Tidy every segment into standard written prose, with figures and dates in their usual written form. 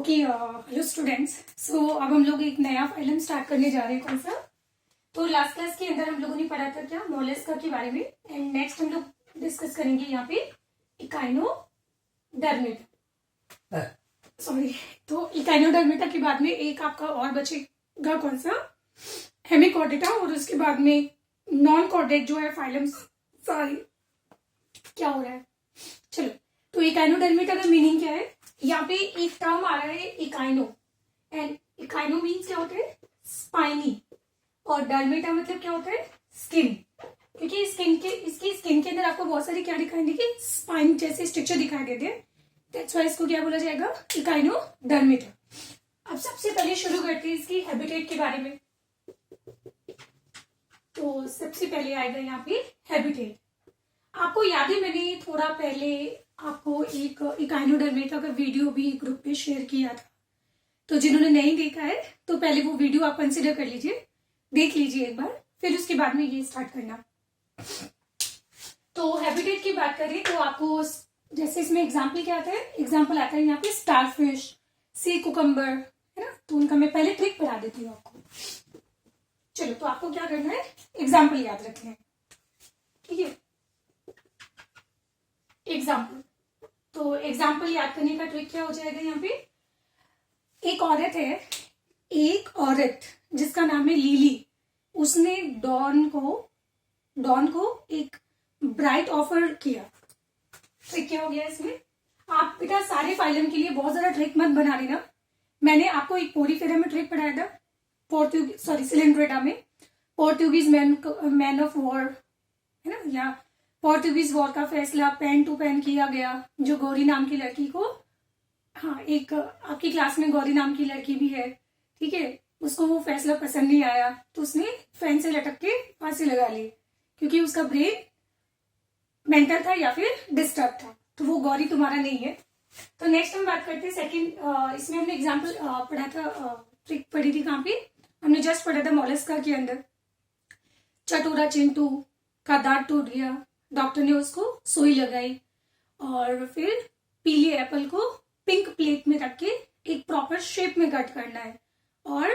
Okay hello students. सो अब हम लोग एक नया फाइलम स्टार्ट करने जा रहे हैं। कौन सा? तो लास्ट क्लास के अंदर हम लोगों ने पढ़ा था क्या, मोलस्का के बारे में। एंड नेक्स्ट हम लोग डिस्कस करेंगे यहाँ पे इकाइनोडर्मेटा। सॉरी, तो इकाइनोडर्मेटा के बाद में एक आपका और बचेगा कौन सा, हेमिकॉर्डेटा। और उसके बाद में नॉन कॉर्डेट जो है फाइलम सारी। क्या हो रहा है? चलो, तो इकाइनोडर्मेटा का मीनिंग क्या है? यहाँ पे एक टर्म आ रहा है इकाइनो, एंड इकाइनो मीन्स क्या होता है? स्पाइनी। और डर्मेटा मतलब क्या होता है? स्किन। क्योंकि इसकी स्किन के अंदर आपको बहुत सारी क्या दिखाई देगी? स्पाइन जैसे स्ट्रक्चर दिखाई देते हैं। दैट्स व्हाई इसको क्या बोला जाएगा? इकाइनोडर्मेटा। अब सबसे पहले शुरू करते हैं इसकी हैबिटेट के बारे में। तो सबसे पहले आएगा यहाँ पे हैबिटेट। आपको याद है मैंने थोड़ा पहले आपको एक इकाइनोडर्मेटा का वीडियो भी ग्रुप पे शेयर किया था। तो जिन्होंने नहीं देखा है तो पहले वो वीडियो आप कंसिडर कर लीजिए, देख लीजिए एक बार, फिर उसके बाद में ये स्टार्ट करना। तो हैबिटेट की बात करें तो आपको जैसे इसमें एग्जाम्पल क्या आता है? एग्जाम्पल आता है यहाँ पे स्टारफिश, सी कुकम्बर, है ना। तो उनका मैं पहले ट्रिक पढ़ा देती हूँ आपको। चलो, तो आपको क्या करना है? एग्जाम्पल याद रखना है, ठीक है। एग्जाम्पल, तो एग्जाम्पल याद करने का ट्रिक क्या हो जाएगा यहाँ पे? एक औरत जिसका नाम है लिली, उसने डॉन को एक ब्राइट ऑफर किया। ट्रिक क्या हो गया इसमें? आप बेटा सारे फाइलम के लिए बहुत ज्यादा ट्रिक मत बना लेना। मैंने आपको एक पोरीफेरा में ट्रिक पढ़ाया था, सिलेंड्रेटा में पोर्टुगीज मैन ऑफ वॉर, है ना, या पोर्टुगीज वॉर का फैसला पेन टू पेन किया गया। जो गौरी नाम की लड़की को, हाँ, एक आपकी क्लास में गौरी नाम की लड़की भी है, ठीक है, उसको वो फैसला पसंद नहीं आया तो उसने फैन से लटक के फांसी लगा ली, क्योंकि उसका ब्रेन मेंटल था या फिर डिस्टर्ब था। तो वो गौरी तुम्हारा नहीं है। तो नेक्स्ट हम बात करते हैं सेकंड। इसमें हमने एग्जाम्पल पढ़ा था, ट्रिक पढ़ी थी कहाँ पे? हमने जस्ट पढ़ा था मोलस्का के अंदर। चटोरा चिंटू का दांत टूट गया, डॉक्टर ने उसको सुई लगाई, और फिर पीले एप्पल को पिंक प्लेट में रख के एक प्रॉपर शेप में कट करना है। और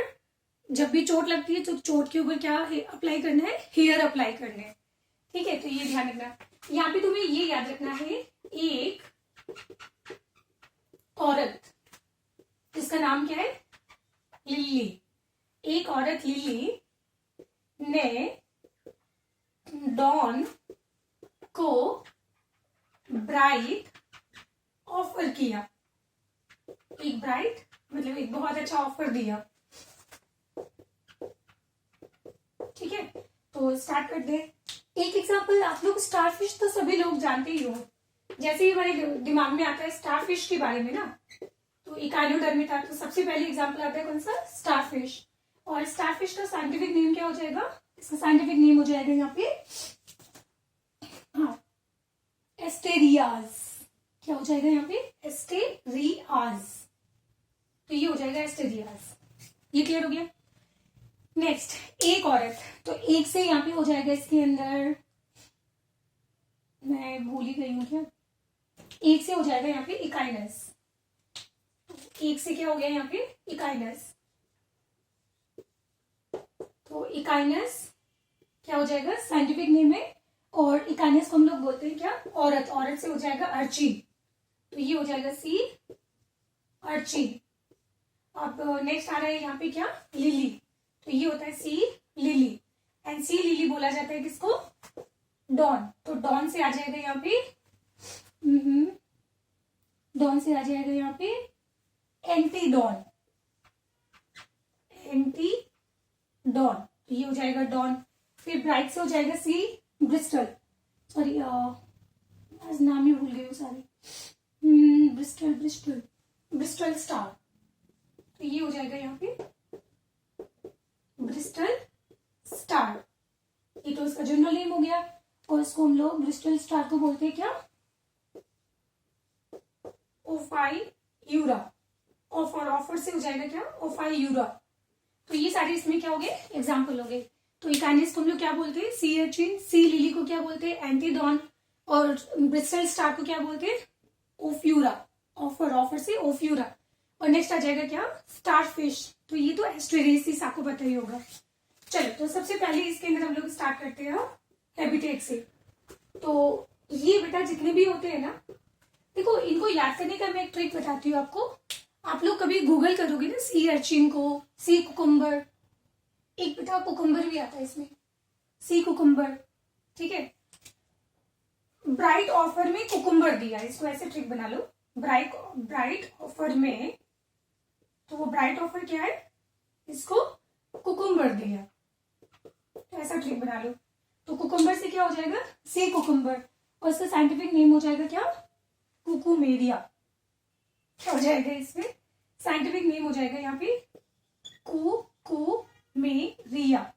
जब भी चोट लगती है तो चोट के ऊपर क्या अप्लाई करना है? हेयर अप्लाई करने हैं, ठीक है। तो ये ध्यान रखना। यहाँ पे तुम्हें ये याद रखना है, एक औरत जिसका नाम क्या है? लिली। एक औरत लिली ने डॉन को ब्राइट ऑफर किया। एक ब्राइट मतलब एक बहुत अच्छा ऑफर दिया, ठीक है। तो स्टार्ट कर दे। एक एग्जांपल आप लोग, स्टारफिश तो सभी लोग जानते ही हो। जैसे ही हमारे दिमाग में आता है स्टारफिश के बारे में ना, तो इकाइनोडर्मेटा, तो सबसे पहले एग्जांपल आता है कौन सा? स्टारफिश। और स्टारफिश का साइंटिफिक नेम क्या हो जाएगा? इसका साइंटिफिक नेम हो जाएगा यहाँ पे, हाँ, एस्टेरियाज। क्या हो जाएगा यहाँ पे? एस्टेरियाज। तो ये हो जाएगा एस्टेरियाज। ये क्लियर हो गया? नेक्स्ट, एक औरत, तो एक से यहाँ पे हो जाएगा इसके अंदर, मैं भूल ही गई हूँ क्या, एक से हो जाएगा यहाँ पे इकाइनस। एक से क्या हो गया यहाँ पे? इकाइनस। तो इकाइनस क्या हो जाएगा? साइंटिफिक नेम है। और इकाइनस को हम लोग बोलते हैं क्या? औरत। औरत से हो जाएगा अर्चिन। तो ये हो जाएगा सी अर्चिन। अब नेक्स्ट आ रहा है यहाँ पे क्या? लिली। तो ये होता है sea lily. And sea lily बोला जाता है किसको? डॉन। तो डॉन से आ जाएगा यहाँ पे, डॉन से आ जाएगा यहाँ पे एंटीडॉन। एंटीडॉन, तो ये हो जाएगा डॉन। फिर ब्राइट से हो जाएगा सी ब्रिस्टल, सॉरी आज नाम ही भूल गई हूँ सारे। Bristol star. तो ये हो जाएगा यहाँ पे ब्रिस्टल स्टार। ये तो इसका जनरल नेम हो गया। और इसको हम लोग ब्रिस्टल स्टार को बोलते हैं क्या? ओफाइयूरा। ऑफर से हो जाएगा क्या? ओफाइयूरा। तो ये सारे इसमें क्या हो गए? एग्जाम्पल हो गए। तो इकाइनस को हम लोग क्या बोलते हैं? Sea urchin. सी लिली को क्या बोलते हैं? एंटीडॉन। और ब्रिस्टल स्टार को क्या बोलते हैं? ओफ्यूरा। ऑफर से ओफ्यूरा। और नेक्स्ट आ जाएगा क्या, स्टारफिश। तो ये तो एस्टेरेसिस आपको पता ही होगा। चलो तो सबसे पहले इसके अंदर हम लोग स्टार्ट करते हैं हैबिटेट से। तो ये बेटा जितने भी होते हैं ना, देखो इनको याद करने का मैं एक ट्रिक बताती हूँ आपको। आप लोग कभी गूगल करोगे ना सी अर्चिन को, सी कुकुम्बर, एक बेटा कुकुम्बर भी आता है इसमें, सी कुकुम्बर, ठीक है। ब्राइट ऑफर में कुकुम्बर दिया, इसको ऐसे ट्रिक बना लो, ब्राइट ऑफर में, तो वो ब्राइट ऑफर क्या है, इसको कुकुम्बर दिया, तो ऐसा ट्रिक बना लो। तो कुकुम्बर से क्या हो जाएगा, सी कुकुम्बर, और इसका साइंटिफिक नेम हो जाएगा क्या, कुकुमेरिया। क्या हो जाएगा इसमें, साइंटिफिक नेम हो जाएगा यहाँ पे कुकुमेरिया,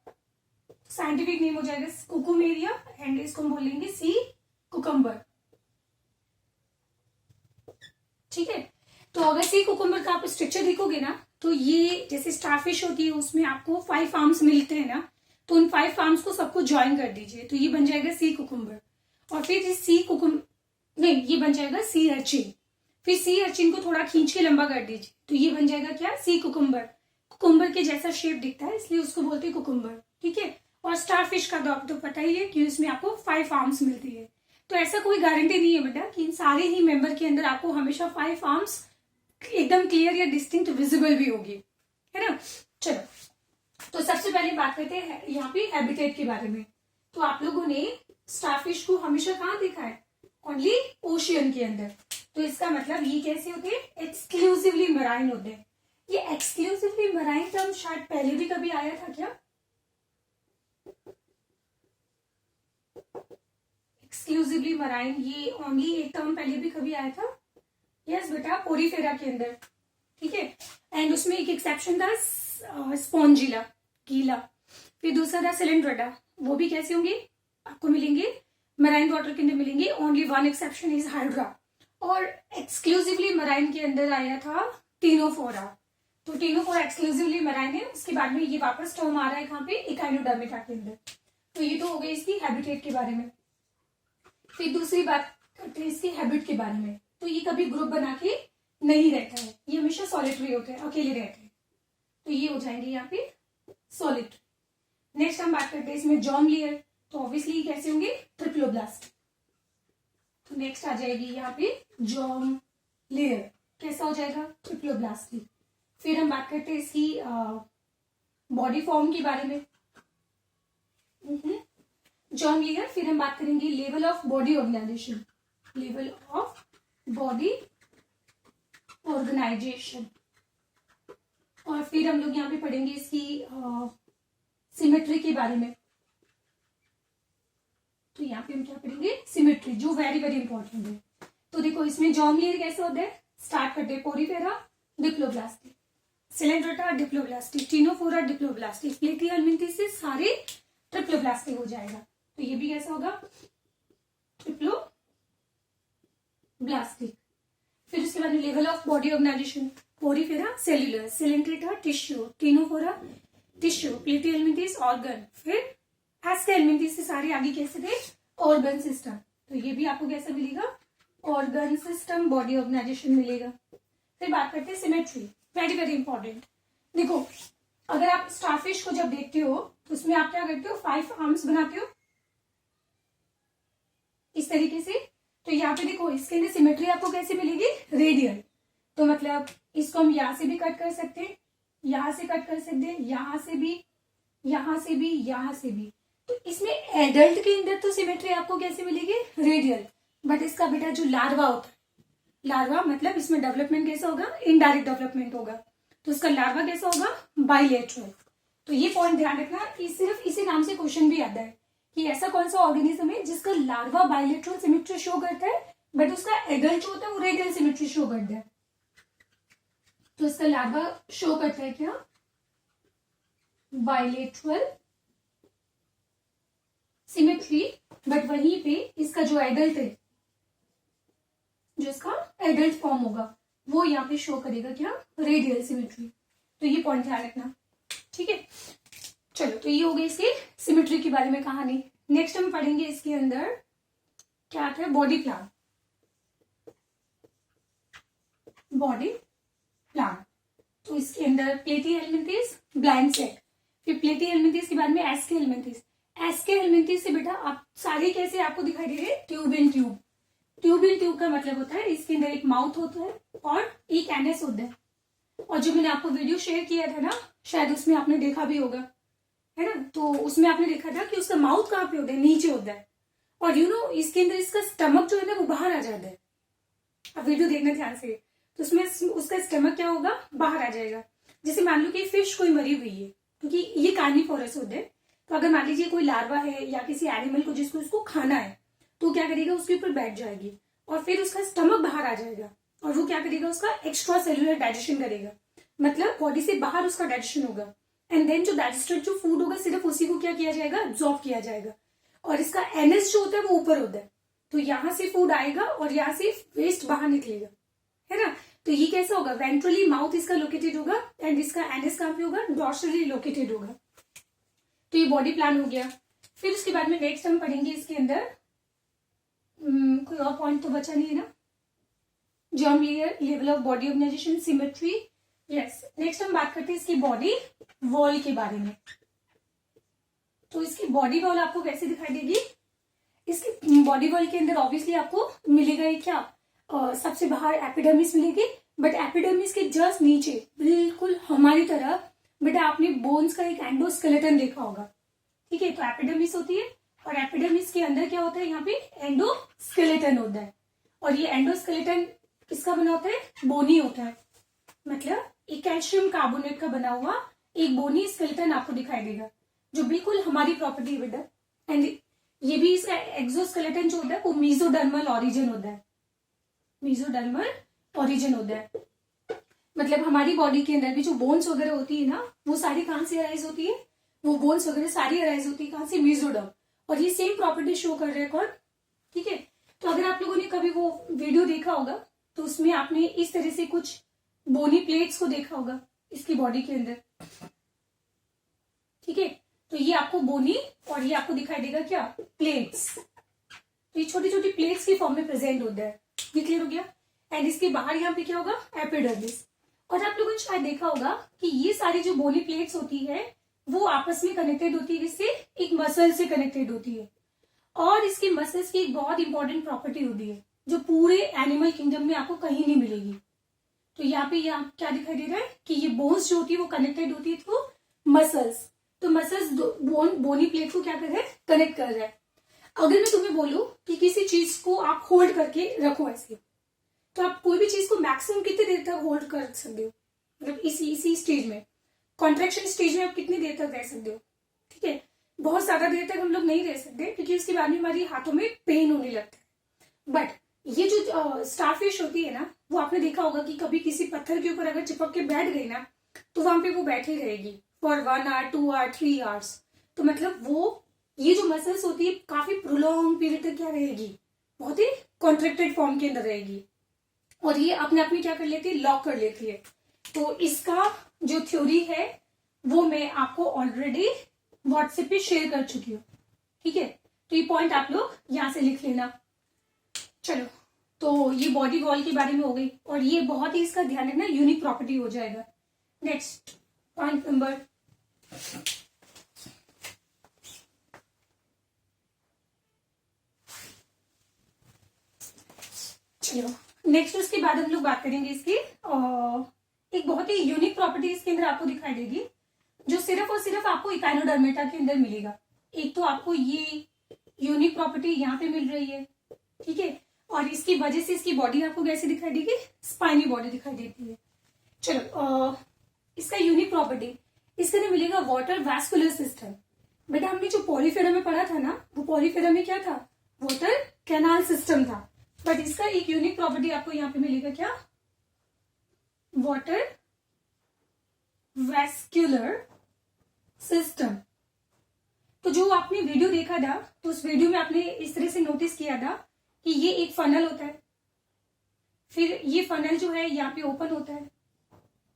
साइंटिफिक नेम हो जाएगा कुकुमेरिया, एंड इसको हम बोलेंगे सी कुकुम्बर, ठीक है। तो अगर सी कुकुम्बर का आप स्ट्रक्चर देखोगे ना, तो ये जैसे स्टारफिश होती है उसमें आपको 5 आर्म्स मिलते हैं ना, तो उन 5 आर्म्स को सबको ज्वाइन कर दीजिए, तो ये बन जाएगा सी कुकुम्बर। और फिर नहीं, ये बन जाएगा सी अर्चिन। फिर सी अर्चिन को थोड़ा खींच के लंबा कर दीजिए, तो ये बन जाएगा क्या, सी कुकुम्बर। कुकुम्बर के जैसा शेप दिखता है इसलिए उसको बोलते हैं कुकुम्बर, ठीक है। और स्टारफिश का तो पता ही है कि उसमें आपको 5 आर्म्स मिलती है। तो ऐसा कोई गारंटी नहीं है बेटा कि इन सारे ही मेंबर के अंदर आपको हमेशा 5 आर्म्स एकदम क्लियर या डिस्टिंक्ट विजिबल भी होगी, है ना। चलो तो सबसे पहले बात करते हैं यहाँ पे हैबिटेट के बारे में। तो आप लोगों ने स्टारफिश को हमेशा कहाँ देखा है, ओनली ओशियन के अंदर। तो इसका मतलब ये कैसे होते हैं, एक्सक्लूसिवली मराइन होते हैं। ये एक्सक्लूसिवली मराइन टर्म शायद पहले भी कभी आया था क्या, एक्सक्लूसिवली मराइन, ये ओनली एक टर्म पहले भी कभी आया था, यस बेटा, पोरीफेरा के अंदर, ठीक है। एंड उसमें एक एक्सेप्शन था स्पॉन्जिला, गीला। फिर दूसरा था सिलेंड्रेटा, वो भी कैसे होंगे, आपको मिलेंगे मराइन वाटर के अंदर मिलेंगे। Only one exception is hydra. और एक्सक्लूसिवली मराइन के अंदर आया था टीनोफोरा। तो टीनोफोरा एक्सक्लूसिवली मराइन है, उसके बाद में ये वापस टर्म आ रहा है कहाँ पे, इकाइनोडर्मिटा के अंदर। तो ये तो हो गई इसकी हैबिटेट के बारे में। फिर दूसरी बात करते हैं इसकी हैबिट के बारे में। तो ये कभी ग्रुप बना के नहीं रहता है, ये हमेशा सॉलिटरी होते हैं, अकेले रहते हैं। तो ये हो जाएंगे यहाँ पे सॉलिटरी। नेक्स्ट हम बात करते हैं इसमें जॉम लेयर। तो ऑब्वियसली कैसे होंगे, ट्रिप्लोब्लास्ट। तो नेक्स्ट आ जाएगी यहाँ पे जॉम लेयर, कैसा हो जाएगा, ट्रिप्लोब्लास्ट। फिर हम बात करते हैं इसकी बॉडी फॉर्म के बारे में, जॉम लेयर। फिर हम बात करेंगे level of body organization, level of body organization. और फिर हम लोग यहाँ पे पढ़ेंगे इसकी सिमेट्री के बारे में। तो यहाँ पे हम क्या पढ़ेंगे, सिमेट्री, जो वेरी वेरी इंपॉर्टेंट है। तो देखो इसमें जॉम लेयर कैसे होता है, स्टार्ट करते हैं porifera, diploblastic, coelenterata diploblastic, ctenophora diploblastic, platyhelminthes सारे ट्रिप्लोब्लास्टिक हो जाएगा। तो ये भी कैसा होगा, ट्रिप्लोब्लास्टिक। फिर उसके बाद level of body organisation, porifera cellular, coelenterata tissue, ctenophora tissue, platyhelminthes organ, फिर एस्केल्मिन्थेसिस से सारे आगे कैसे थे, ऑर्गन सिस्टम। तो ये भी आपको कैसा मिलेगा, ऑर्गन सिस्टम, बॉडी ऑर्गेनाइजेशन मिलेगा। फिर बात करते हैं सिमेट्री, वेरी वेरी इंपॉर्टेंट। देखो अगर आप स्टारफिश को जब देखते हो तो उसमें आप क्या करते हो, 5 आर्म्स बनाते हो इस तरीके से। तो यहाँ पे देखो इसके अंदर सिमेट्री आपको कैसे मिलेगी, रेडियल। तो मतलब इसको हम यहाँ से भी कट कर सकते हैं, यहाँ से कट कर सकते हैं, यहाँ से भी, यहाँ से भी, यहाँ से भी। तो इसमें एडल्ट के अंदर तो सिमेट्री आपको कैसे मिलेगी, रेडियल। बट इसका बेटा जो लार्वा होता है, लार्वा मतलब इसमें डेवलपमेंट कैसा होगा, इनडायरेक्ट डेवलपमेंट होगा। तो इसका लार्वा कैसा होगा, बाइलेटरल। तो ये पॉइंट ध्यान रखना कि सिर्फ इसी नाम से क्वेश्चन भी आता है कि ऐसा कौन सा ऑर्गेनिज्म है जिसका लार्वा बाइलेटरल सिमेट्री शो करता है, बट उसका एडल्ट जो होता है वो रेडियल सिमेट्री शो करता है। तो इसका लार्वा शो करता है क्या, बाइलेटरल सिमेट्री, बट वहीं पे इसका जो एडल्ट है, जो इसका एडल्ट फॉर्म होगा वो यहाँ पे शो करेगा क्या, रेडियल सिमेट्री। तो ये पॉइंट ध्यान रखना, ठीक है। चलो तो ये हो गई इसकी सिमेट्री के बारे में कहानी। नेक्स्ट हम पढ़ेंगे इसके अंदर क्या आता है, बॉडी प्लान, बॉडी प्लान। इसके अंदर प्लेटी हेलमिंथिस, ब्लाइंड सेक, फिर प्लेटी हेलमिंथिस के बाद में एस्के हेलमिंथिस। एस्के हेलमिंथिस से बेटा आप सारे कैसे आपको दिखाई दे रहे हैं, ट्यूब इन ट्यूब। ट्यूब इन ट्यूब का मतलब होता है इसके अंदर एक माउथ होता है और एक एनएस होता है। और जो मैंने आपको वीडियो शेयर किया था ना, शायद उसमें आपने देखा भी होगा, है ना, तो उसमें आपने देखा था कि उसका माउथ कहाँ पे होता है, नीचे होता है। और इसके अंदर इसका स्टमक जो है ना वो बाहर आ जाता है। अब वीडियो देखना ध्यान से, तो उसमें उसका स्टमक क्या होगा, बाहर आ जाएगा। जैसे मान लो कि फिश कोई मरी हुई है, क्योंकि ये कार्निफोरस होते हैं, तो अगर मान लीजिए कोई लार्वा है या किसी एनिमल को जिसको उसको खाना है, तो क्या करेगा, उसके ऊपर बैठ जाएगी और फिर उसका स्टमक बाहर आ जाएगा और वो क्या करेगा, उसका एक्स्ट्रा सेलुलर डाइजेशन करेगा, मतलब बॉडी से बाहर उसका डाइजेशन होगा। एंड देन जो डाइजेस्टेड जो फूड होगा सिर्फ उसी को क्या किया जाएगा, एब्जॉर्ब किया जाएगा। और इसका एनएस जो होता है वो ऊपर होता है, तो यहां से फूड आएगा और यहाँ से वेस्ट बाहर निकलेगा, है ना। तो ये कैसा होगा, वेंट्रली माउथ इसका लोकेटेड होगा एंड इसका एनएस कहां पे होगा, डॉर्सली लोकेटेड होगा। तो ये बॉडी प्लान हो गया। फिर उसके बाद में नेक्स्ट हम पढ़ेंगे इसके अंदर कोई और पॉइंट तो बचा नहीं है ना, germ layer, level of body organization, symmetry. Yes, next हम बात करते हैं इसकी बॉडी वॉल के बारे में। तो इसकी बॉडी वॉल आपको कैसे दिखाई देगी, इसकी बॉडी वॉल के अंदर ऑब्वियसली आपको मिलेगा ये क्या, सबसे बाहर एपिडर्मिस मिलेगी, बट एपिडर्मिस के जस्ट नीचे बिल्कुल हमारी तरह बेटा आपने बोन्स का एक एंडोस्केलेटन देखा होगा, ठीक है। तो एपिडर्मिस होती है और एपिडर्मिस के अंदर क्या होता है, यहाँ पे एंडोस्केलेटन होता है। और ये एंडोस्केलेटन किसका बना होता है, बोनी होता है, मतलब एक कैल्शियम कार्बोनेट का बना हुआ एक बोनी स्केलेटन आपको दिखाई देगा, जो बिल्कुल हमारी प्रॉपर्टी है बेटा। एंड ये भी इसका एक्सोस्केलेटन जो होता है वो मीजोडर्मल ऑरिजिन होता है, मीजोडर्मल ऑरिजिन होता है, मतलब हमारी बॉडी के अंदर भी जो बोन्स वगैरह होती है ना, वो सारी कहां से अराइज होती है, वो बोन्स वगैरह सारी अराइज होती है कहां से, मीजोडर्म। और ये सेम प्रॉपर्टी शो कर रहे हैं कौन, ठीक है। तो अगर आप लोगों ने कभी वो वीडियो देखा होगा तो उसमें आपने इस तरह से कुछ बोनी प्लेट्स को देखा होगा इसकी बॉडी के अंदर, ठीक है। तो ये आपको बोनी और ये आपको दिखाई देगा क्या, प्लेट्स। तो ये छोटी छोटी प्लेट्स की फॉर्म में प्रेजेंट होता है, ये क्लियर हो गया। एंड इसके बाहर यहाँ पे क्या होगा, एपिडर्मिस। और आप लोगों ने शायद देखा होगा कि ये सारी जो बोनी प्लेट्स होती है वो आपस में कनेक्टेड होती है, इससे एक मसल से कनेक्टेड होती है। और इसकी मसल्स की एक बहुत इंपॉर्टेंट प्रॉपर्टी होती है जो पूरे एनिमल किंगडम में आपको कहीं नहीं मिलेगी। तो यहाँ पे यहाँ क्या दिखाई दे रहा है कि ये बोन्स जो होती है वो कनेक्टेड होती है थ्रू मसल्स। तो मसल्स बोनी प्लेट को क्या कर रहे हैं, कनेक्ट कर रहा है। अगर मैं तुम्हें बोलूं कि किसी चीज को आप होल्ड करके रखो ऐसे, तो आप कोई भी चीज को मैक्सिमम कितनी देर तक होल्ड कर सकते हो, मतलब इसी स्टेज में, कॉन्ट्रैक्शन स्टेज में आप कितनी देर तक रह सकते हो, ठीक है। बहुत ज्यादा देर तक हम लोग नहीं रह सकते क्योंकि उसके बाद में हमारी हाथों में पेन होने लगता है। बट ये जो स्टारफिश होती है ना, वो आपने देखा होगा कि कभी किसी पत्थर के ऊपर अगर चिपक के बैठ गई ना, तो वहां पे वो बैठी रहेगी फॉर 1 आवर 2 आवर 3 आवर्स। तो मतलब वो ये जो मसल्स होती है काफी प्रोलॉन्ग पीरियड तक क्या रहेगी, बहुत ही कॉन्ट्रैक्टेड फॉर्म के अंदर रहेगी और ये अपने आप में क्या कर लेती है, लॉक कर लेती है। तो इसका जो थ्योरी है वो मैं आपको ऑलरेडी व्हाट्सएप पे शेयर कर चुकी हूँ, ठीक है। तो ये पॉइंट आप लोग यहां से लिख लेना। चलो, तो ये बॉडी वॉल के बारे में हो गई और ये बहुत ही इसका ध्यान रखना, यूनिक प्रॉपर्टी हो जाएगा। नेक्स्ट पॉइंट नंबर, चलो नेक्स्ट उसके बाद हम लोग बात करेंगे इसकी एक बहुत ही यूनिक प्रॉपर्टी इसके अंदर आपको दिखाई देगी जो सिर्फ और सिर्फ आपको इकाइनोडर्मेटा के अंदर मिलेगा। एक तो आपको ये यूनिक प्रॉपर्टी यहाँ पे मिल रही है, ठीक है, और इसकी वजह से इसकी बॉडी आपको कैसे दिखाई देगी, स्पाइनी बॉडी दिखाई देती है। चलो इसका यूनिक प्रॉपर्टी इसके अंदर मिलेगा वाटर वैस्कुलर सिस्टम। बेटा हमने जो पॉलीफेरा में पढ़ा था ना, वो पॉलीफेरा में क्या था, वाटर कैनाल सिस्टम था, बट इसका एक यूनिक प्रॉपर्टी आपको यहाँ पे मिलेगा क्या, वाटर वैस्कुलर सिस्टम। तो जो आपने वीडियो देखा था, तो उस वीडियो में आपने इस तरह से नोटिस किया था कि ये एक फनल होता है, फिर ये फनल जो है यहाँ पे ओपन होता है,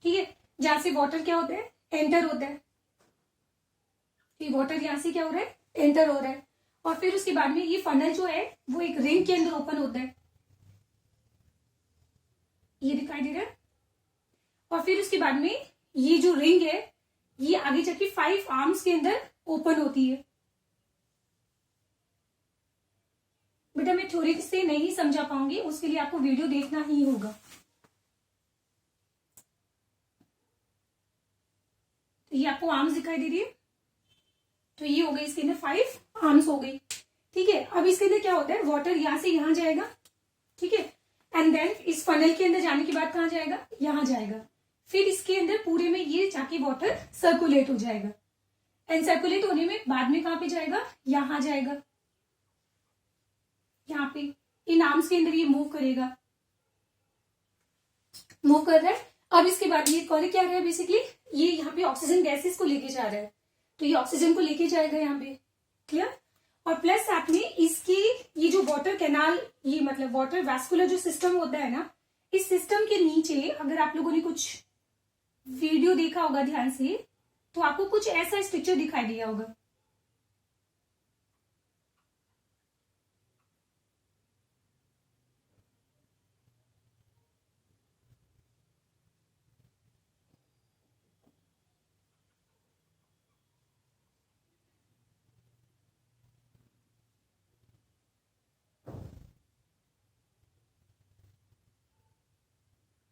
ठीक है, जहां से वाटर क्या होता है, एंटर होता है। ये वाटर यहां से क्या हो रहा है, एंटर हो रहा है, और फिर उसके बाद में ये फनल जो है वो एक रिंग के अंदर ओपन होता है, ये दिखाई दे रहा है। और फिर उसके बाद में ये जो रिंग है ये आगे जाके 5 आर्म्स के अंदर ओपन होती है। बेटा मैं थ्योरी से नहीं समझा पाऊंगी, उसके लिए आपको वीडियो देखना ही होगा। तो ये आपको आर्म्स दिखाई दे रही है, तो ये हो गई इसके अंदर 5 आर्म्स हो गई। ठीक है, अब इसके अंदर क्या होता है, वाटर यहां से यहां जाएगा। ठीक है, एंड देन इस फनल के अंदर जाने के बाद कहां जाएगा, यहां जाएगा। फिर इसके अंदर पूरे में ये जाके वाटर सर्कुलेट हो जाएगा, एंड सर्कुलेट होने में बाद में कहां पे जाएगा, यहां जाएगा, यहाँ पे इन आर्म्स के अंदर ये मूव करेगा, मूव कर रहा है। अब इसके बाद ये क्या रहा है, बेसिकली ये यहाँ पे ऑक्सीजन गैसेस को लेके जा रहा है, तो ये ऑक्सीजन को लेके जाएगा यहाँ पे। क्लियर। और प्लस साथ में इसकी ये जो वाटर कैनाल, ये मतलब वाटर वैस्कुलर जो सिस्टम होता है ना, इस सिस्टम के नीचे अगर आप लोगों ने कुछ वीडियो देखा होगा ध्यान से, तो आपको कुछ ऐसा स्ट्रक्चर दिखाई दिया होगा।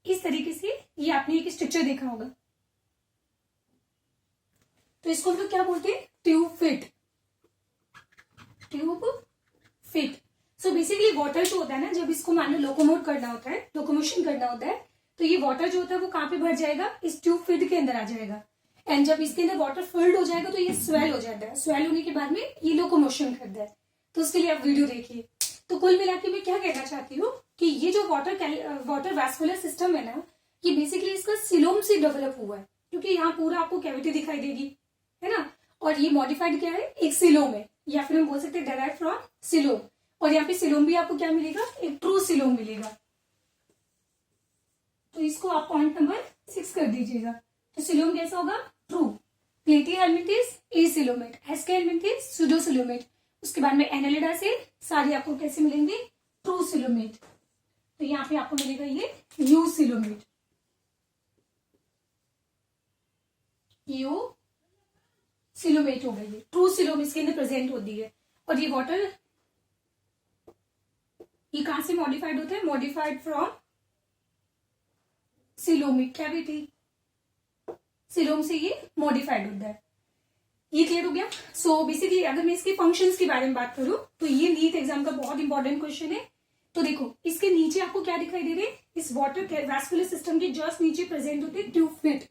इस तरीके से ये आपने एक स्ट्रक्चर देखा होगा, तो इसको हम लोग क्या बोलते हैं, tube fit. Tube fit. So basically water जो होता है ना, जब इसको मान लो लोकोमोट करना होता है, लोकोमोशन करना होता है, तो ये वाटर जो होता है वो कहां पे भर जाएगा, इस ट्यूब फिट के अंदर आ जाएगा। एंड जब इसके अंदर वाटर फिल्ड हो जाएगा तो ये स्वेल हो जाता है, स्वेल होने के बाद में ये लोकोमोशन करता है। तो उसके लिए आप वीडियो देखिए। तो कुल मिला के मैं क्या कहना चाहती हूँ कि ये जो वाटर वैस्कुलर सिस्टम है ना, ये बेसिकली इसका सिलोम से डेवलप हुआ है, क्योंकि यहाँ पूरा आपको कैविटी दिखाई देगी, है ना। और ये मॉडिफाइड क्या है, एक सिलोम है, या फिर हम बोल सकते हैं डेराइव फ्रॉम सिलोम। और यहाँ पे सिलोम भी आपको क्या मिलेगा, एक ट्रू सिलोम मिलेगा। तो इसको आप पॉइंट नंबर 6 कर दीजिएगा। तो सिलोम कैसा होगा, ट्रू। प्लेटी हेलमिंथिस ए सिलोमेट, एस्के हेलमिंथिस सुडो सिलोमेट। उसके बाद में एनालिडा से सारे आपको कैसे मिलेंगे, ट्रू सिलोमेट। तो यहाँ पे आपको मिलेगा ये यू सिलोमेट, यू सिलोमेट हो गई, ट्रू सिलोम इसके अंदर प्रेजेंट होती है। और ये वाटर ये कहां से मॉडिफाइड होता है, modified from coelomic cavity, coelom से ये मॉडिफाइड होता है। ये क्लियर हो गया। सो बेसिकली अगर मैं इसके फंक्शंस के बारे में बात करूं तो ये नीट एग्जाम का बहुत इंपॉर्टेंट क्वेश्चन है। तो देखो इसके नीचे आपको क्या दिखाई दे रहे हैं, इस वाटर वैस्कुलर सिस्टम के जस्ट नीचे प्रेजेंट होते हैं ट्यूब फिट।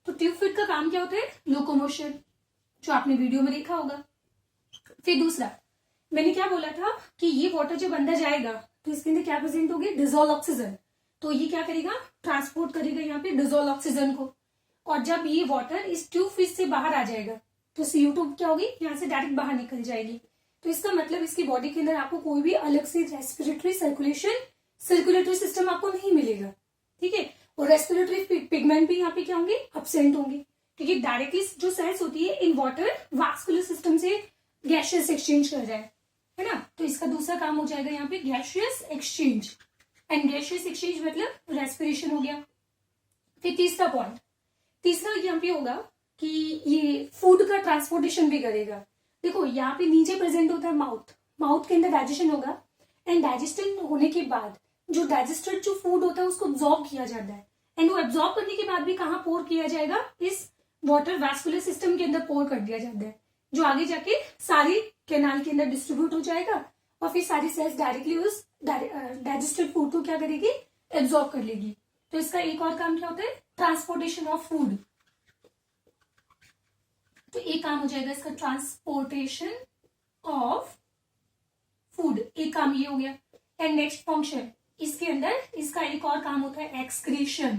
तो ट्यूब फिट का काम क्या होता है, लोकोमोशन, जो आपने वीडियो में देखा होगा। फिर दूसरा मैंने क्या बोला था कि ये वाटर जब अंदर जाएगा तो इसके अंदर क्या प्रेजेंट होगी, डिजोल्व ऑक्सीजन। तो ये क्या करेगा, ट्रांसपोर्ट करेगा यहाँ पे डिजोल्व ऑक्सीजन को। और जब ये वाटर इस ट्यूब फिट से बाहर आ जाएगा तो CO2 क्या होगी, यहाँ से डायरेक्ट बाहर निकल जाएगी। तो इसका मतलब इसकी बॉडी के अंदर आपको कोई भी अलग से रेस्पिरेटरी सर्कुलेशन सर्कुलेटरी सिस्टम आपको नहीं मिलेगा। ठीक है। और रेस्पिरेटरी पिगमेंट भी यहाँ पे क्या होंगे, एब्सेंट होंगे, क्योंकि डायरेक्टली जो सेल्स होती है इन वाटर वास्कुलर सिस्टम से गैशियस एक्सचेंज कर जाए, है ना। तो इसका दूसरा काम हो जाएगा यहाँ पे gaseous exchange. And gaseous exchange मतलब रेस्पिरेशन हो गया। फिर तीसरा पॉइंट, तीसरा यहाँ पे होगा कि ये फूड का ट्रांसपोर्टेशन भी करेगा। देखो यहाँ पे नीचे प्रेजेंट होता है माउथ, माउथ के अंदर डाइजेशन होगा, एंड डाइजेशन होने के बाद जो डाइजेस्टेड जो फूड होता है उसको एब्जॉर्ब किया जाता है, एंड वो एब्जॉर्ब करने के बाद भी कहाँ पोर किया जाएगा, इस वाटर वैस्कुलर सिस्टम के अंदर पोर कर दिया जाता है, जो आगे जाके सारी कैनाल के अंदर डिस्ट्रीब्यूट हो जाएगा। और फिर सारी सेल्स डायरेक्टली उस डाइजेस्टेड फूड को क्या करेगी, एब्जॉर्ब कर लेगी। तो इसका एक और काम क्या होता है, ट्रांसपोर्टेशन ऑफ फूड। तो एक काम हो जाएगा इसका ट्रांसपोर्टेशन ऑफ फूड, एक काम ये हो गया। एंड नेक्स्ट फंक्शन इसके अंदर इसका एक और काम होता है एक्सक्रीशन।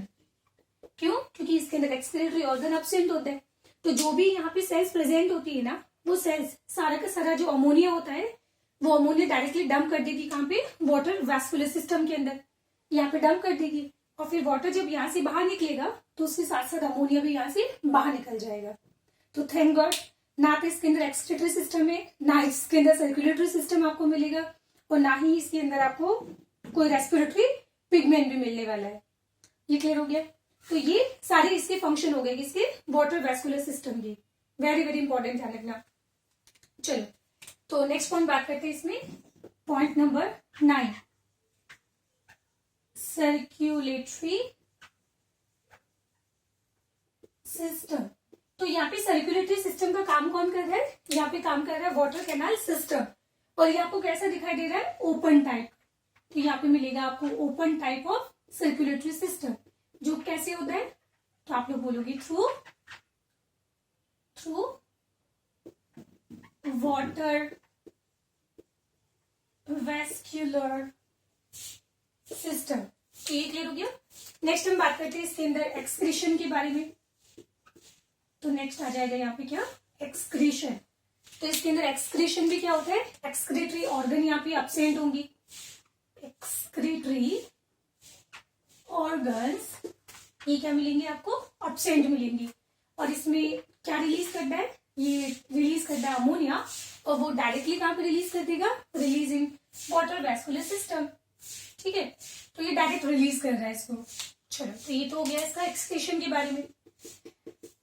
क्यों, क्योंकि इसके अंदर एक्सक्रीटरी ऑर्गन एब्सेंट होता है। तो जो भी यहाँ पे सेल्स प्रेजेंट होती है ना, वो सेल्स सारा का सारा जो अमोनिया होता है वो अमोनिया डायरेक्टली डंप कर देगी कहाँ पे, वाटर वैस्कुलर सिस्टम के अंदर, यहाँ पे डंप कर देगी। और फिर वाटर जब यहाँ से बाहर निकलेगा तो उसके साथ साथ अमोनिया भी यहाँ से बाहर निकल जाएगा। तो थैंक गॉड ना तो इसके अंदर एक्सक्रीटरी सिस्टम है, ना इसके अंदर सर्कुलेटरी सिस्टम आपको मिलेगा, और ना ही इसके अंदर आपको कोई रेस्पिरेटरी पिगमेंट भी मिलने वाला है। ये क्लियर हो गया। तो ये सारे इसके फंक्शन हो गए इसके वाटर वेस्कुलर सिस्टम के। वेरी वेरी इंपॉर्टेंट ध्यान रखना। चलो तो नेक्स्ट पॉइंट बात करते हैं इसमें, पॉइंट नंबर 9, सर्क्यूलेटरी सिस्टम। तो यहाँ पे सर्कुलेटरी सिस्टम का काम कौन कर रहा है, यहाँ पे काम कर रहा है वाटर कैनाल सिस्टम। और ये आपको कैसा दिखाई दे रहा है, ओपन टाइप। तो यहाँ पे मिलेगा आपको open type of circulatory system, जो कैसे होता है, तो आप लोग बोलोगे थ्रू वाटर वेस्क्यूलर सिस्टम। तो ये क्लियर हो गया। नेक्स्ट हम बात करते हैं इसके अंदर एक्सक्रीशन के बारे में। तो नेक्स्ट आ जाएगा यहाँ पे क्या, एक्सक्रीशन। तो इसके अंदर एक्सक्रीशन भी क्या होता है, एक्सक्रीटरी ऑर्गन यहाँ पे एब्सेंट होंगी। एक्सक्रीटरी ऑर्गन्स ये क्या मिलेंगे आपको, एब्सेंट मिलेंगी। और इसमें क्या रिलीज करता है, ये रिलीज करता है अमोनिया, और वो डायरेक्टली कहां पे रिलीज कर देगा, release in water vascular system. ठीक है, तो ये डायरेक्ट रिलीज कर रहा है इसको। चलो तो ये तो हो गया इसका एक्सक्रीशन के बारे में।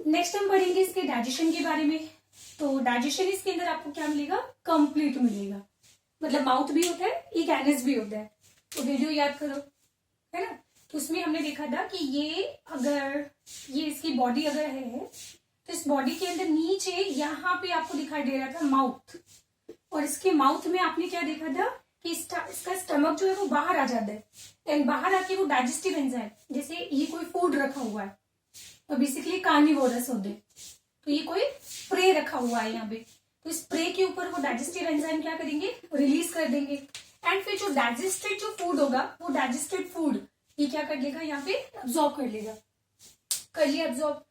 नेक्स्ट हम पढ़ेंगे इसके डाइजेशन के बारे में। तो डाइजेशन इसके अंदर आपको क्या मिलेगा, कंप्लीट मिलेगा। मतलब माउथ भी होता है, एक एनस भी होता है। तो वीडियो याद करो, है ना। तो उसमें हमने देखा था कि ये अगर ये इसकी बॉडी अगर है, तो इस बॉडी के अंदर नीचे यहाँ पे आपको दिखाई दे रहा था माउथ, और इसके माउथ में आपने क्या देखा था कि इसका स्टमक जो है वो बाहर आ जाता है, एंड बाहर आके वो डाइजेस्टिव एंजाइम, जैसे ये कोई फूड रखा हुआ है, तो बेसिकली कार्निवोरस होते हैं, तो ये कोई प्रे रखा हुआ है यहाँ पे, तो इस प्रे के ऊपर वो डाइजेस्टिव एंजाइम क्या करेंगे, रिलीज कर देंगे। एंड फिर जो डाइजेस्टेड जो फूड होगा, वो डाइजेस्टेड फूड ये क्या कर लेगा, यहाँ पे अब्सॉर्ब कर लेगा, कर लिया अब्सॉर्ब।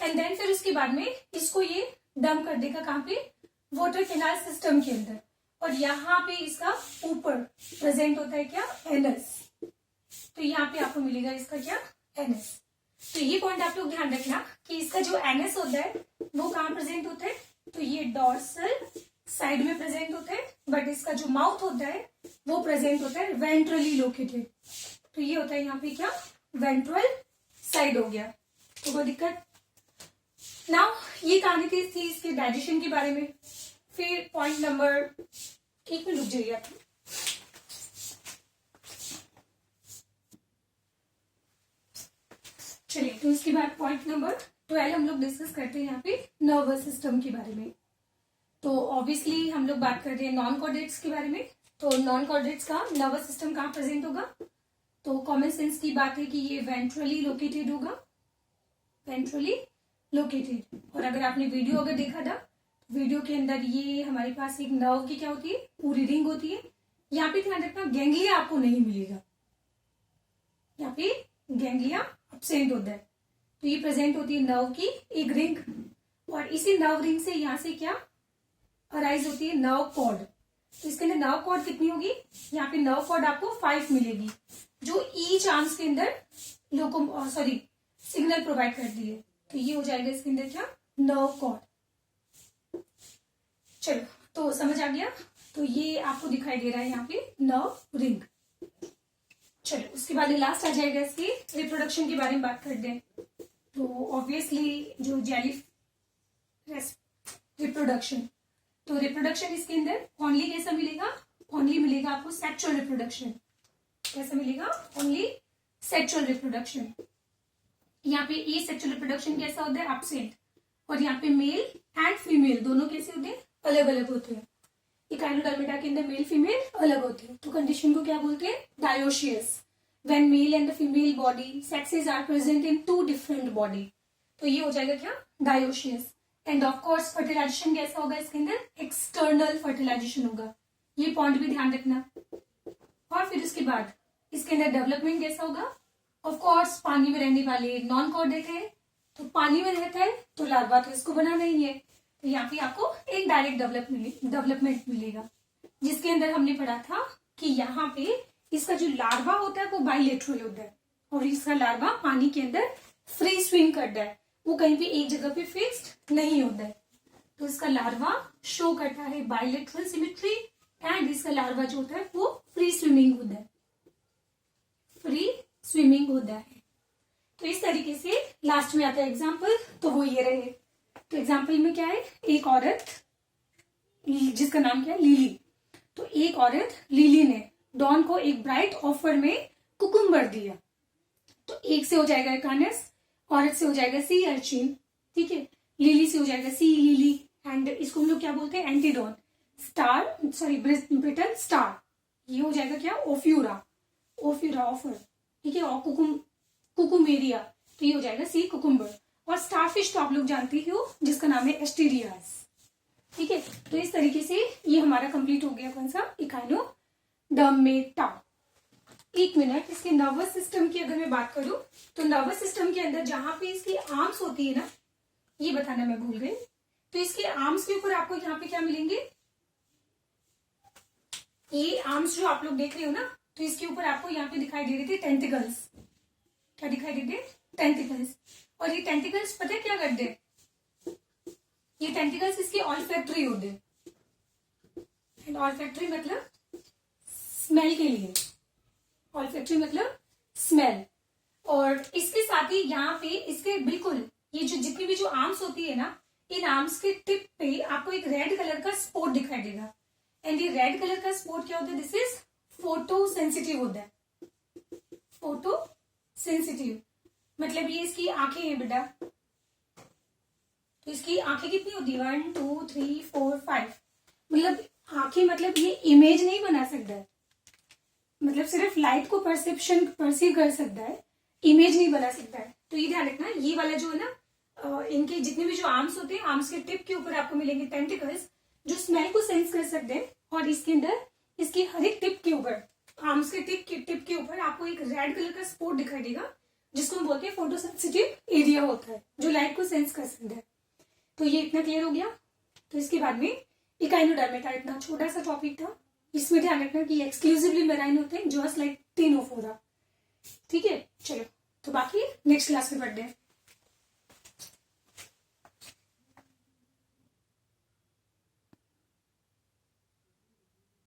एंड देन फिर उसके बाद में इसको ये डंप कर देगा कहाँ पे, वाटर कैनाल सिस्टम के अंदर। और यहाँ पे इसका ऊपर प्रेजेंट होता है क्या, एनस। तो यहाँ पे आपको मिलेगा इसका क्या, एनस। तो ये पॉइंट आप लोग ध्यान रखना कि इसका जो एनस होता है वो कहाँ प्रेजेंट होता है, तो ये डॉर्सल साइड में प्रेजेंट होता है, बट इसका जो माउथ होता है वो प्रेजेंट होता है वेंट्रली लोकेटेड। तो ये होता है यहाँ पे क्या, वेंट्रल साइड हो गया। तो कोई दिक्कत नाउ, ये कहानी थी इसके डाइजेशन के बारे में। फिर पॉइंट नंबर, एक मिनट रुक जाइए आप। चलिए, तो इसके बाद पॉइंट नंबर 12 हम लोग डिस्कस करते हैं यहाँ पे नर्वस सिस्टम के बारे में। तो ऑब्वियसली हम लोग बात करते हैं नॉन कॉर्डेट्स के बारे में। तो नॉन कॉर्डेट्स का नर्वस सिस्टम कहाँ प्रेजेंट होगा, तो कॉमन सेंस की बात है कि ये वेंट्रली लोकेटेड होगा, वेंट्रली लोकेटेड। और अगर आपने वीडियो अगर देखा था, वीडियो के अंदर ये हमारे पास एक नर्व की क्या होती है, पूरी रिंग होती है। यहाँ पे ध्यान रखना गैंग्लिया आपको नहीं मिलेगा, यहाँ पे गैंग्लिया एब्सेंट होता है। तो ये प्रेजेंट होती है नर्व की एक रिंग, और इसी नर्व रिंग से यहाँ से क्या अराइज होती है, नर्व कॉर्ड। तो इसके अंदर नर्व कॉर्ड कितनी होगी, यहाँ पे नर्व कॉर्ड आपको 5 मिलेगी, जो ईच आर्म्स के अंदर सिग्नल प्रोवाइड करती है। तो ये हो जाएगा इसके अंदर क्या, नर्व कॉर्ड। चलो तो समझ आ गया। तो ये आपको दिखाई दे रहा है यहाँ पे नर्व रिंग। चलो उसके बाद लास्ट आ जाएगा इसकी रिप्रोडक्शन के बारे में बात करते हैं। तो ऑब्वियसली जो जेली रिप्रोडक्शन, तो रिप्रोडक्शन इसके अंदर ओनली कैसा मिलेगा, ओनली मिलेगा आपको सेक्सुअल रिप्रोडक्शन। कैसा मिलेगा, ओनली सेक्सुअल रिप्रोडक्शन। यहाँ पे ये सेक्सुअल रिप्रोडक्शन कैसा होता है, एब्सेंट। और यहाँ पे मेल एंड फीमेल दोनों कैसे होते हैं, अलग अलग होते हैं। इकाइनोडर्मिटा के अंदर मेल फीमेल अलग होते हैं। तो कंडीशन को क्या बोलते हैं, dioecious, when male and the female body sexes are present in 2 different body. तो ये हो जाएगा क्या, dioecious. And of course fertilization कैसा होगा इसके अंदर, एक्सटर्नल फर्टिलाइजेशन होगा। ये पॉइंट भी ध्यान रखना। और फिर उसके बाद इसके अंदर डेवलपमेंट कैसा होगा, ऑफ कोर्स पानी में रहने वाले नॉन कॉर्डेट है, तो पानी में रहता है तो लार्वा तो इसको बनाना ही है। तो यहाँ पे आपको एक डायरेक्ट डेवलपमेंट मिलेगा, जिसके अंदर हमने पढ़ा था कि यहाँ पे इसका जो लार्वा होता है वो बाइलेटरल होता है, और इसका लार्वा पानी के अंदर फ्री स्विम करता है, वो कहीं भी एक जगह पे फिक्स्ड नहीं होता है। तो इसका लार्वा शो करता है बाइलेटरल सिमेट्री, एंड इसका लार्वा जो होता है वो फ्री स्विमिंग होता है, फ्री स्विमिंग होता है। तो इस तरीके से लास्ट में आता है एग्जाम्पल, तो वो ये रहे। तो एग्जाम्पल में क्या है, एक औरत जिसका नाम क्या है, लिली। तो एक औरत लिली ने डॉन को एक ब्राइट ऑफर में कुकुम्बर दिया। तो एक से हो जाएगा एकानस, औरत से हो जाएगा सी अर्चिन, ठीक है, लिली से हो जाएगा सी लिली, एंड इसको हम लोग क्या बोलते हैं, Antedon. Star, sorry brittle star, ये हो जाएगा क्या, ओफ्यूरा, ओफ्यूरा ऑफर, ठीक है, और कुकुमेरिया, तो ये हो जाएगा सी कुकुम्बर। और स्टारफिश तो आप लोग जानते ही हो जिसका नाम है एस्टेरियास, ठीक है। तो इस तरीके से ये हमारा कंप्लीट हो गया कौन सा, इकाइनोडर्मेटा। एक मिनट, इसके नर्वस सिस्टम की अगर मैं बात करूं तो नर्वस सिस्टम के अंदर जहां पे इसकी आर्म्स होती है ना, ये बताना मैं भूल गई, तो इसके आर्म्स के ऊपर आपको यहाँ पे क्या मिलेंगे, ये आर्म्स जो आप लोग देख रहे हो ना, तो इसके ऊपर आपको यहाँ पे दिखाई दे रहे थे टेंटिकल्स। क्या दिखाई देते, टेंटिकल्स। और ये टेंटिकल्स पता है क्या करते, ये टेंटिकल्स इसके ऑल्फैक्टरी होते हैं। ऑल्फैक्टरी मतलब स्मेल के लिए, ऑल्फैक्टरी मतलब स्मेल। और इसके साथ ही यहाँ पे इसके बिल्कुल ये जो जितनी भी जो आर्म्स होती है ना, इन आर्म्स के टिप पे आपको एक रेड कलर का स्पॉट दिखाई देगा। एंड ये रेड कलर का स्पॉट क्या होता है, दिस इज फोटो सेंसिटिव होता है। फोटो सेंसिटिव मतलब ये इसकी आंखें हैं बेटा, तो इसकी आंखें कितनी होती है, 1 2 3 4 5, मतलब आंखें, मतलब ये इमेज नहीं बना सकता है, मतलब सिर्फ लाइट को परसीव कर सकता है, इमेज नहीं बना सकता है। तो ये ध्यान रखना, ये वाला जो है ना, इनके जितने भी जो आर्म्स होते हैं, आर्म्स के टिप के ऊपर आपको मिलेंगे टेंटिकल्स जो स्मेल को सेंस कर सकते हैं। और इसके अंदर इसकी हर एक टिप के ऊपर, आर्म्स के टिप के ऊपर आपको एक रेड कलर का स्पॉट दिखाई देगा, जिसको हम बोलते हैं फोटो सेंसिटिव एरिया होता है, जो लाइट को सेंस कर सकता है। तो ये इतना क्लियर हो गया। तो इसके बाद में इकाइनोडर्मेटा, इतना छोटा सा टॉपिक था, इसमें ध्यान रखना कि एक्सक्लूसिवली मेराइन होते हैं, जस्ट लाइक टेनोफोरा, ठीक है। चलो, तो बाकी नेक्स्ट क्लास में पढ़ते हैं।